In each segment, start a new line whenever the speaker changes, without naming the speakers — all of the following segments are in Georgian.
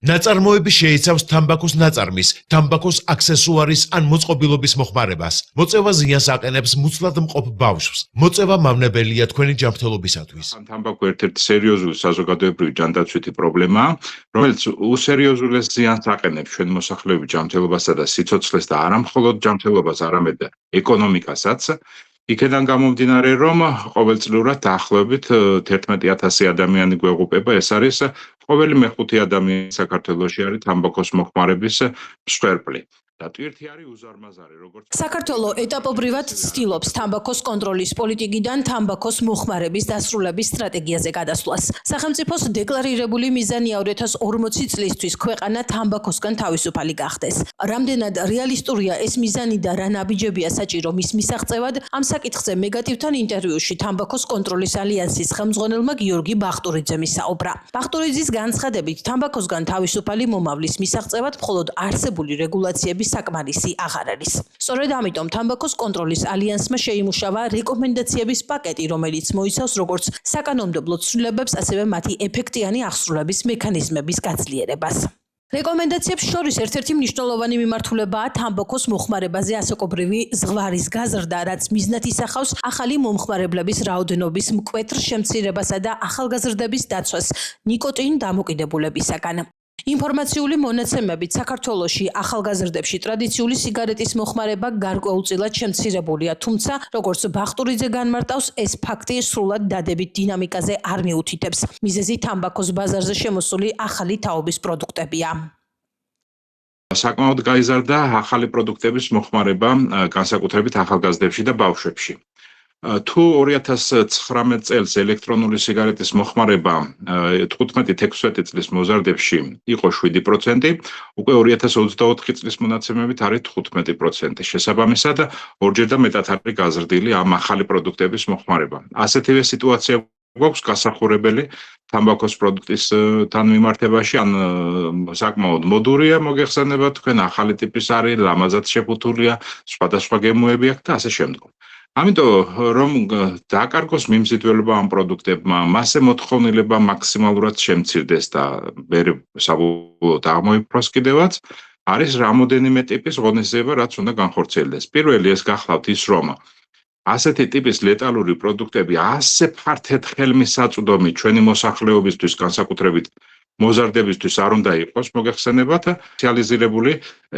ნაწარმოები შეიცავს თამბაქოს ნაწარმის, თამბაქოს აქსესუარის ან მოწყობილობის მოხმარებას. მოწევა ზიანს აყენებს მუცლად მყოფ ბავშვს. მოწევა მავნებელია თქვენი ჯანმრთელობისათვის.
თამბაქო ერთ-ერთი სერიოზული საზოგადოებრივი ჯანდაცვითი პრობლემაა, რომელიც უსერიოზულეს ზიანს აყენებს ჩვენი მოსახლეობის ჯანმრთელობასა და სიცოცხლეს და არა მხოლოდ ჯანმრთელობას, არამედ ეკონომიკასაც. იქედან გამომდინარე, რომ ყოველწლიურად დაახლოებით 11,000 ადამიანი გვეღუპება, ეს არის ყოველი მეხუთე ადამიანი საქართველოში არის თამბაქოს მოხმარების მსხვერპლი. და ტვირთი არის უზარმაზარი, როგორც
საქართველოს ეტაპობრივად ცდილობს თამბაქოს კონტროლის პოლიტიკიდან თამბაქოს მოხმარების დასრულების სტრატეგიაზე გადასვლას. სახელმწიფოს დეკლარირებული მიზანია 2040 წლისთვის ქვეყანა თამბაქოსგან თავისუფალი გახდეს. რამდენად რეალისტურია ეს მიზანი და რა ნაბიჯებია საჭირო მის მისაღწევად, ამ საკითხზე მეგატივთან ინტერვიუში თამბაქოს კონტროლის ალიანსის ხელმძღვანელმა გიორგი ბახტურიძემ ისაუბრა. ბახტურიძის განცხადებით, თამბაქოსგან თავისუფალი მომავლის მისაღწევად მხოლოდ არსებული რეგულაციების საკმარისი აღარ არის. სწორედ ამიტომ თამბაქოს კონტროლის ალიანსმა შეიმუშავა რეკომენდაციების პაკეტი, რომელიც მოიცავს როგორც საკანონმდებლო ცვლილებებს, ასევე მათი ეფექტიანი აღსრულების მექანიზმების გაძლიერებას. რეკომენდაციებს შორის ერთ-ერთი მნიშვნელოვანი მიმართულებაა თამბაქოს მოხმარებაზე ასაკობრივი ზღვარის გაზრდა, რაც მიზნად ისახავს ახალი მომხმარებლების რაოდენობის მკვეთრ შემცირებასა და ახალგაზრდების დაცვას ნიკოტინ დამოკიდებულებისაგან. ინფორმაციული მონაცემებით საქართველოში ახალგაზრდებში ტრადიციული სიგარეტის მოხმარება გარკვეულწილად შემცირებულია, თუმცა, როგორც ბახტურიძე განმარტავს, ეს ფაქტი სრულად დადებით დინამიკაზე არ მიუთითებს. მიზეზი თამბაქოს ბაზარზე შემოსული ახალი თაობის პროდუქტებია.
საკმაოდ გაიზარდა ახალი პროდუქტების მოხმარება, განსაკუთრებით ახალგაზრდებში და ბავშვებში. თუ 2019 წელს ელექტრონული სიგარეტის მოხმარება 15-16 წლის მოზარდებში იყო 7%, უკვე 2024 წლის მონაცემებით არის 15%. შესაბამისად, ორჯერ და მეტად არის გაზრდილი ამ ახალი პროდუქტების მოხმარება. ასეთივე სიტუაცია გვაქვს გასახურებელი თამბაქოს პროდუქტისთან მიმართებაში, ან საკმაოდ მოდურია, მოგეხსენებათ თქვენ, ახალი ტიპის არის, ლამაზად შეფუთულია, სხვადასხვა გემოები აქვს და ასე შემდგომ. ამიტომ რომ დააკარგოს მიმზიდველობა ამ პროდუქტებმა, მასზე მოთხოვნილება მაქსიმალურად შემცირდეს და ვერ საბოლოოდ აღმოიფროს კიდევაც, არის რამოდენიმე ტიპის ღონისძიება, რაც უნდა განხორციელდეს. პირველი ეს გახლავთ ის, რომ ასეთი ტიპის ლეტალური პროდუქტები ასე ფართედ ხელმისაწვდომი ჩვენი მოსახლეობისთვის, განსაკუთრებით მოზარდებისთვის არ უნდა იყოს, მოგეხსენებათ, სპეციალიზირებული,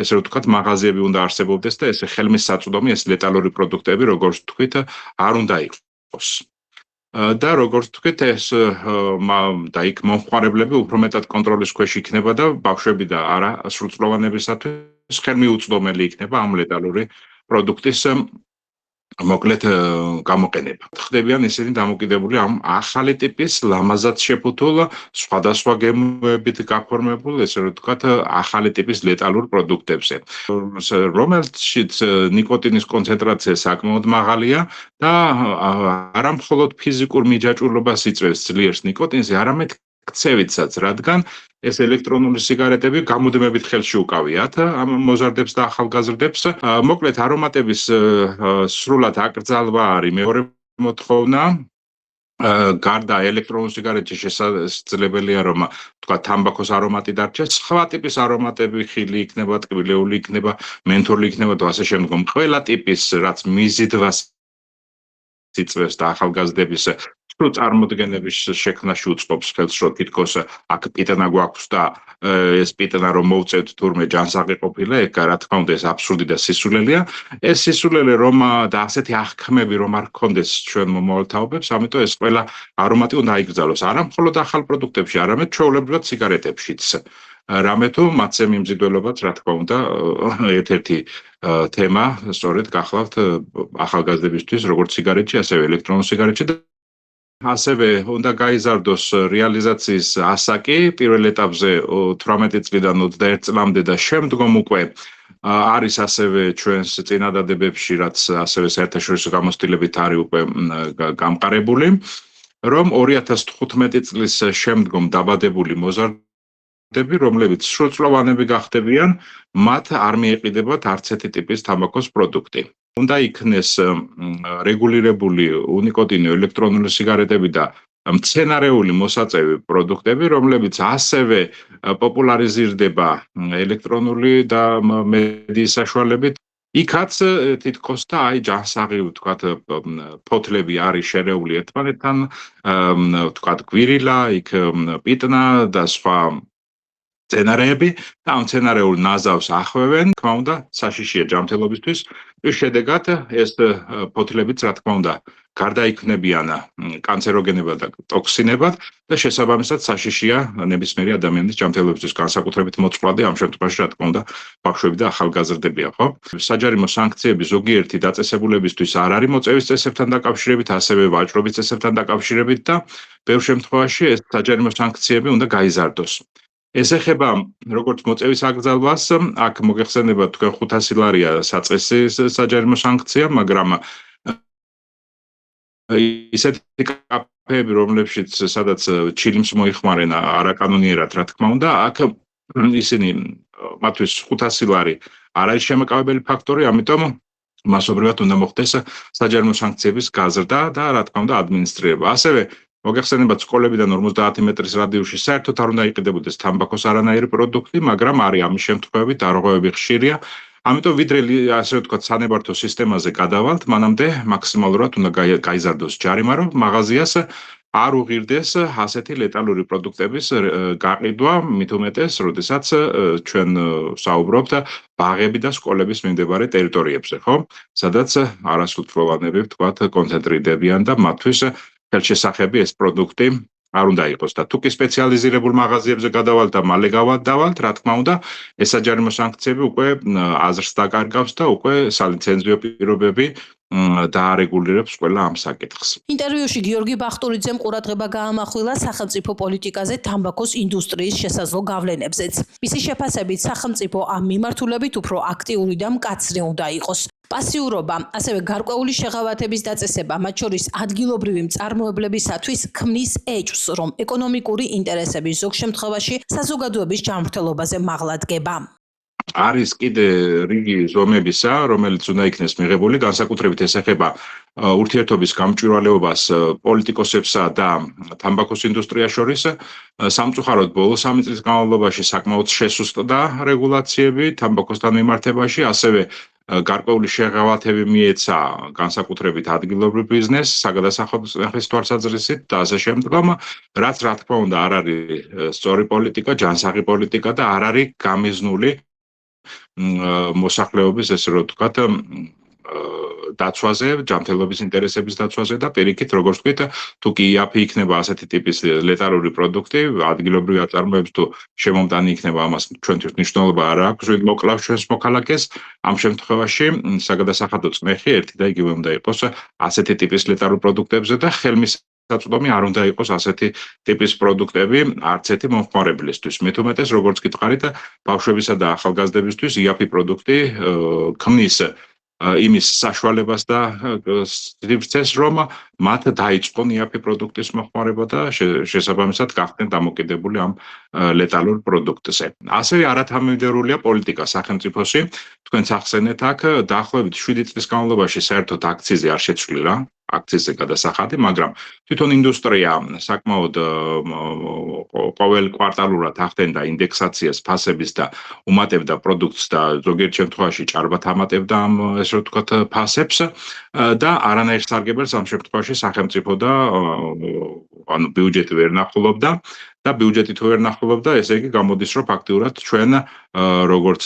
ესე ვთქვათ, მაღაზიები უნდა არსებობდეს და ეს ხელმისაწვდომი, ეს ლეტალური პროდუქტები, როგორც თქვით, არ უნდა იყოს. და როგორც თქვით, ეს და იქ მომხმარებლები უფრო მეტად კონტროლის ქვეშ იქნება და ბავშვები და არა სრულწლოვანებისათვის ხელმიუწვდომელი იქნება ამ ლეტალური პროდუქტის მოკლედ გამოყენება. ხდებიან ისინი დამოკიდებული ამ ახალი ტიპის ლამაზად შეფუთულ, სხვადასხვა გემოებით გაფორმებულ, ესე ვთქვათ, ახალი ტიპის ლეტალურ პროდუქტებზე, რომელშიც ნიკოტინის კონცენტრაცია საკმაოდ მაღალია და არა მხოლოდ ფიზიკურ მიჯაჭვულობას იწვევს ძლიერს ნიკოტინზე, არამედ ქცევითსაც, რადგან ეს ელექტრონული სიგარეტები გამუდმებით ხელში უკავიათ ამ მოზარდებს და ახალგაზრდებს. მოკლედ არომატების სრულად აკრძალვა არის მეორე მოთხოვნა. გარდა ელექტრონულ სიგარეტში შესაძლებელია, რომ თქვა თამბაქოს არომატი დარჩეს, სხვა ტიპის არომატები, ხილი იქნება, ტკბილეული იქნება, მენთოლი იქნება და ასე შემდგომ. ყველა ტიპის, რაც მიზიდვას იწვევს და ახალგაზრდების წარმოდგენების შექმნაში უწყობს ხელს, რომ თითქოს აქ პიტნა გვაქვს და ეს პიტნა რომ მოვწევთ თურმე ჯანსაღი ყოფილა, ეგ რა თქმა უნდა ეს აბსურდი და სისულელეა. ეს სისულელე რომ და ასეთი აღქმები რომ არ გქონდეს ჩვენ მომავალ თაობებს, ამიტომ ეს ყველა არომატი უნდა აიგრძალოს, არა მხოლოდ ახალ პროდუქტებში, არამედ ჩვეულებრივად სიგარეტებშიც. რამე თუ მათზე მიმზიდველობაც, რა თქმა უნდა, ერთ-ერთი თემა სწორედ გახლავთ ახალგაზრდებისთვის, როგორც სიგარეტში, ასევე ელექტრონულ სიგარეტში და ასევე უნდა გაიზარდოს რეალიზაციის ასაკი პირველ ეტაპზე 18 წლიდან 21 წლამდე და შემდგომ უკვე არის ასევე ჩვენს წინადადებებში, რაც ასევე საერთაშორისო გამოცდილებით არის უკვე გამყარებული, რომ 2015 წლის შემდგომ დაბადებული მოზარდები, რომლებიც სრულწლოვანები გახდებიან, მათ არ მიეყიდებათ არც ერთი ტიპის თამბაქოს პროდუქტი. უნდა იქნეს რეგულირებული უნიკოტინო ელექტრონული სიგარეტები და მცენარეული მოსაწევი პროდუქტები, რომლებიც ასევე პოპულარიზირდება ელექტრონული და მედიის საშუალებით. იქაც თითქოს და აი ჯანსაღი ვთქვათ ფოთლები არის შერეული ერთმანეთთან, ვთქვათ გვირილა, იქ პიტნა და სხვა მცენარეები და ამ მცენარეულ ნაზავს ახვევენ, თქმა უნდა, საშიშია ჯანმრთელობისთვის. ის შედეგად ეს ფოთლებიც, რა თქმა უნდა, გარდაიქმნებიან კანცეროგენებად და ტოქსინებად და შესაბამისად საშიშია ნებისმიერი ადამიანის ჯანმრთელობისთვის, განსაკუთრებით მოწყვლადი ამ შემთხვევაში, რა თქმა უნდა, ბავშვები და ახალგაზრდებია, ხო? საჯარიმო სანქციები ზოგიერთი დაწესებულებისთვის არ არის მოწევის წესებთან დაკავშირებით, ასევე ვაჭრობის წესებთან დაკავშირებით და ბევრ შემთხვევაში ეს საჯარიმო სანქციები უნდა გაიზარდოს. ეს ეხება როგორც მოწევის აკრძალვას, აქ მოგეხსენებათ თქვენ 500 ლარია საწყისი საჯარიმო სანქცია, მაგრამ ისეთი კაფეები, რომლებშიც სადაც ჩილიმს მოიხმარენ არაკანონიერად, რა თქმა უნდა, აქ ისინი მათთვის 500 ლარი არ არის შემაკავებელი ფაქტორი, ამიტომ მასობრივად უნდა მოხდეს საჯარიმო სანქციების გაზრდა და რა თქმა უნდა ადმინისტრირება. ასევე მოგეხსენებათ სკოლებიდან 50 მეტრის რადიუსში საერთოდ არ უნდა იყიდებოდეს თამბაქოს არანაირი პროდუქტი, მაგრამ არის ამის შემთხვევებით დარღვევები ხშირია. ამიტომ ვიდრე ასე ვთქვათ სანებართო სისტემაზე გადავალთ, მანამდე მაქსიმალურად უნდა გაიზარდოს ჯარიმა, რომ მაღაზიას არ უღირდეს ასეთი ლეტალური პროდუქტების გაყიდვა, მით უმეტეს, როდესაც ჩვენ საუბრობთ ბაღები და სკოლების მიმდებარე ტერიტორიებზე, ხო? სადაც არასრულწლოვანები, ვთქვათ, კონცენტრირდებიან და მათთვის ხელშესახები ეს პროდუქტი არ უნდა იყოს და თუ კი სპეციალიზირებულ მაღაზიებზე გადავალთ და მალე გავადავალთ, რა თქმა უნდა, ეს საჯარიმო სანქციები უკვე აზრს დაკარგავს და უკვე სალიცენზიო პირობები დაარეგულირებს ყველა ამ საკითხს.
ინტერვიუში გიორგი ბახტურიძემ ყურადღება გაამახვილა სახელმწიფო პოლიტიკაზე თამბაქოს ინდუსტრიის შესაძლო გავლენებზეც. მისი შეფასებით, სახელმწიფო ამ მიმართულებით უფრო აქტიური და მკაცრი უნდა იყოს. პასიურობა, ასევე გარკვეული შეღავათების დაწესება, მათ შორის ადგილობრივი მწარმოებლებისათვის ქმნის ეჭვს, რომ ეკონომიკური ინტერესები ზოგ შემთხვევაში საზოგადოების ჯანმრთელობაზე მაღლა დგება.
არის კიდე რიგი ზომებისა, რომელიც უნდა იქნეს მიღებული, განსაკუთრებით ეს ეხება ურთიერთობის გამჭვირვალეობას პოლიტიკოსებსა და თამბაქოს ინდუსტრიას შორის. სამწუხაროდ ბოლო 3 წლის განმავლობაში საკმაოდ შესუსტდა რეგულაციები თამბაქოსთან მიმართებაში, ასევე გარკვეული შეღავათები მიეცა განსაკუთრებით ადგილობრივ ბიზნესს, საგადასახადის თვალსაზრისით და ასე შემდგომ, რაც რა თქმა უნდა არ არის სწორი პოლიტიკა, ჯანსაღი პოლიტიკა და არ არის გამიზნული მოსახლეობის, ესე რომ ვთქვათ, დაცვაზე, ჯანმრთელობის ინტერესების დაცვაზე და პირიქით, როგორც ვთქვით, თუ კი იაფი იქნება ასეთი ტიპის ლეტალური პროდუქტი, ადგილობრივი აწარმოებს თუ შემომტანი იქნება, ამას ჩვენთვის მნიშვნელობა არ აქვს, მოკლავს ჩვენს მოქალაქეს. ამ შემთხვევაში საგადასახადო წნეხი ერთი და იგივე უნდა იყოს ასეთი ტიპის ლეტალურ პროდუქტებზე და ხელმისაწვდომი არ უნდა იყოს ასეთი ტიპის პროდუქტები არც ერთი მომხმარებლისთვის. მით უმეტეს, როგორც გითხარით, ბავშვებისა და ახალგაზრდებისთვის იაფი პროდუქტი ქმნის იმის საშუალებას და სივრცეს, რომ მათ დაიწყონ იაფი პროდუქტის მოხმარება და შესაბამისად გახდნენ დამოკიდებული ამ ლეტალურ პროდუქტზე. ასევე არათანმიმდევრულია პოლიტიკა სახელმწიფოში. თქვენც ახსენეთ აქ დაახლოებით 7 წლის განმავლობაში საერთოდ აქციზი არ შეცვლილა, აქციზზე გადასახადი, მაგრამ თვითონ ინდუსტრია საკმაოდ ყოველ კვარტალურად ახდენდა ინდექსაციას ფასების და უმატებდა პროდუქტს და ზოგიერთ შემთხვევაში ჭარბად ამატებდა ამ ესე ვთქვათ ფასებს და არანაირ სარგებელს ამ შემთხვევაში სახელმწიფო და ანუ ბიუჯეტი ვერ ნახულობდა და ბიუჯეტი თუ ვერ ნახულობდა, ესე იგი გამოდის, რომ ფაქტიურად ჩვენ როგორც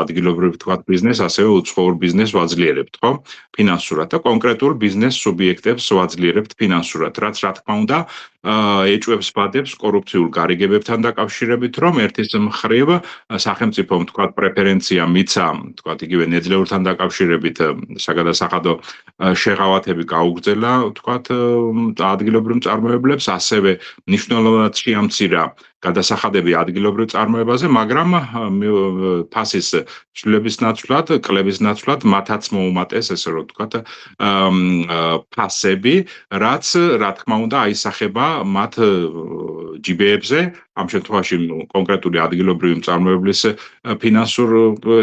ადგილობრივ ვთქვათ ბიზნეს, ასევე უცხოურ ბიზნესს ვაძლიერებთ, ხო? ფინანსურად და კონკრეტულ ბიზნეს სუბიექტებს ვაძლიერებთ ფინანსურად, რაც რა თქმა უნდა ეჭვებს ბადებს კორუფციულ გარიგებებთან დაკავშირებით, რომ ერთის მხრივ სახელმწიფომ ვთქვათ პრეფერენცია მიცა, ვთქვათ იგივე ნედლეურთან დაკავშირებით საგადასახადო შეღავათები გაუგრძელა, ვთქვათ ადგილობრივ მწარმოებლებს, ასევე მნიშვნელოვნად შეამცირა გადასახადები ადგილობრივ წარმოებაზე, მაგრამ ფასის ცვლილების ნაცვლად, კლების ნაცვლად მათაც მოუმატეს, ესე რომ ვთქვათ, ფასები, რაც რა თქმა უნდა აისახება მათ ჯიბეებზე, ამ შემთხვევაში კონკრეტული ადგილობრივი მწარმოებლის ფინანსურ,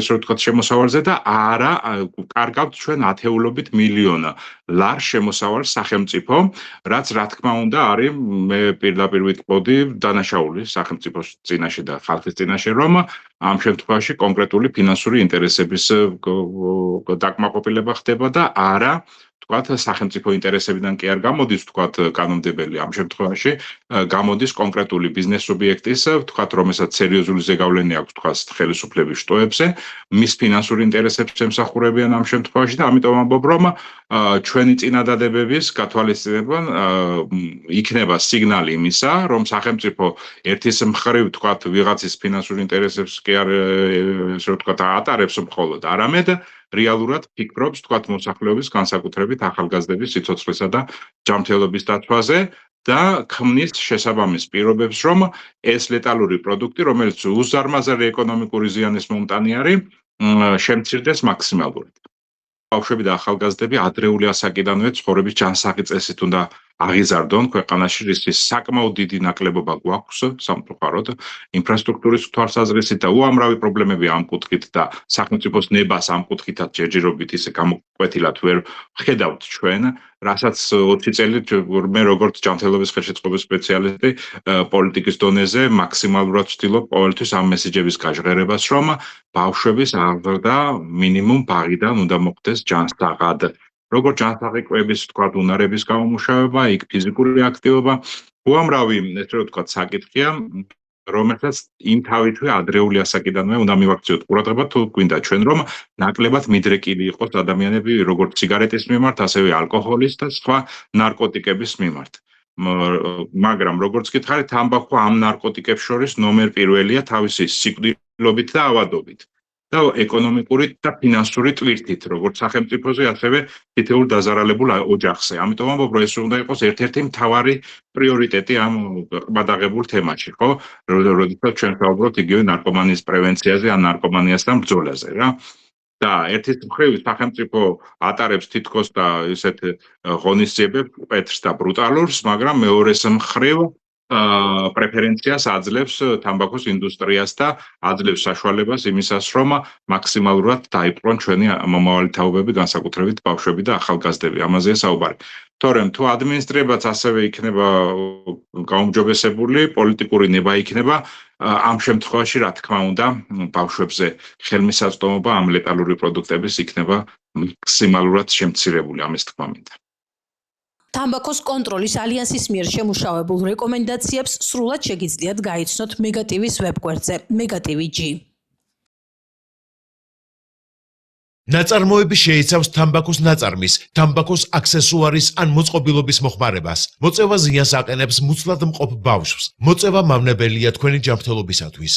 ესე რომ ვთქვათ, შემოსავალზე და არა კარგავთ ჩვენ ათეულობით მილიონ ლარ შემოსავალ სახელმწიფო, რაც რა თქმა უნდა არის მე პირდაპირ ვიტყოდი დანაშაული სახელმწიფოს წინაშე და ხალხის წინაშე, რომ ამ შემთხვევაში კონკრეტული ფინანსური ინტერესების დაკმაყოფილება ხდება და არა თქვათ სახელმწიფო ინტერესებიდან კი არ გამოდის თქვათ კანონმდებელი ამ შემთხვევაში გამოდის კონკრეტული ბიზნეს სუბიექტის თქვათ რომელსაც სერიოზული ზეგავლენი აქვს თქვათ ხელისუფლების შტოებზე მის ფინანსური ინტერესებს ემსახურებიან ამ შემთხვევაში და ამიტომ ამბობ რომ ჩვენი წინადადებების გათვალისწინება იქნება სიგნალი იმისა რომ სახელმწიფო ერთის მხრივ თქვათ ვიღაცის ფინანსური ინტერესებს კი არ ესე ვთქვათ ატარებს მხოლოდ არამედ რეალურად ფიქრობს თქვათ მოსახლეობის განსაკუთრებით ახალგაზრდების სიცოცხლესა და ჯანმრთელობის დაცვაზე და ქმნის შესაბამის პირობებს რომ ეს ლეტალური პროდუქტი რომელიც უზარმაზარი ეკონომიკური ზიანის მომტანი არის შემცირდეს მაქსიმალურად ბავშვები და ახალგაზრდები ადრეული ასაკიდანვე ცხოვრების ჯანსაღი წესით უნდა აღიზარდონ ქვეყანაში რის საკმაოდ დიდი ნაკლებობა გვაქვს სამწუხაროდ ინფრასტრუქტურის თვალსაზრისით და უამრავი პრობლემები ამ კუთხით და სახელმწიფოს ნებას ამ კუთხითაც ჯერჯერობით ისე გამოკვეთილად ვერ ხედავთ ჩვენ რასაც 20 წელი მე როგორც ჯანმრთელობის ხელშეწყობის სპეციალისტი პოლიტიკის დონეზე მაქსიმალურად ვცდილობ ყოველთვის ამ მესეჯების გაჟღერებას რომ ბავშვების აღზრდა მინიმუმ ბაღიდან უნდა მოხდეს ჯანსაღად როგორც ჯანსაღი კვების თქვათ უნარების გამომუშავება, იქ ფიზიკური აქტივობა, უამრავი ესე რომ ვთქვათ საკითხია, რომელსაც იმ თავითვე ადრეული ასაკიდანვე უნდა მივაქციოთ ყურადღება თუ გვინდა ჩვენ რომ ნაკლებად მიდრეკილი იყოს ადამიანები როგორც სიგარეტის მიმართ, ასევე ალკოჰოლის და სხვა ნარკოტიკების მიმართ. მაგრამ როგორც გითხარით, თამბაქო ამ ნარკოტიკებს შორის ნომერ პირველია თავისი სიკვდილობით და ავადობით. და ეკონომიკური და ფინანსური ტვირთით, როგორც სახელმწიფოზე, ასევე თითოეულ დაზარალებულ ოჯახზე. ამიტომ ამბობ, რომ ეს უნდა იყოს ერთ-ერთი მთავარი პრიორიტეტი ამ ყბადაღებულ თემაში, ხო? როდესაც ჩვენ ვსაუბრობთ იგივე ნარკომანიის პრევენციაზე, ან ნარკომანიასთან ბრძოლაზე, რა. და ერთის მხრივ სახელმწიფო ატარებს თითქოს და ისეთ ღონისძიებებს პეტრს და ბრუტალურს, მაგრამ მეორეს მხრივ პრეფერენციას აძლევს თამბაქოს ინდუსტრიას და აძლევს საშუალებას იმისას, რომ მაქსიმალურად დაიპყრონ ჩვენი მომავალი თაობები, განსაკუთრებით ბავშვები და ახალგაზრდები. ამაზეა საუბარი. თორემ თუ ადმინისტრირებაც ასევე იქნება გაუმჯობესებული, პოლიტიკური ნება იქნება, ამ შემთხვევაში, რა თქმა უნდა, ბავშვებზე ხელმისაწვდომობა ამ ლეტალური პროდუქტების იქნება მაქსიმალურად შემცირებული, ამის თქმა მინდა.
თამბაქოს კონტროლის ალიანსის მიერ შემუშავებულ რეკომენდაციებს სრულად შეგიძლიათ გაიცნოთ მეგატივის ვებგვერდზე megatv.g.
ნაწარმოები შეიცავს თამბაქოს ნაწარმის, თამბაქოს აქსესუარის ან მოწყობილობის მოხმარებას. მოწევა ზიანს აყენებს მუცლად მყოფ ბავშვს. მოწევა მავნებელია თქვენი ჯანმრთელობისათვის.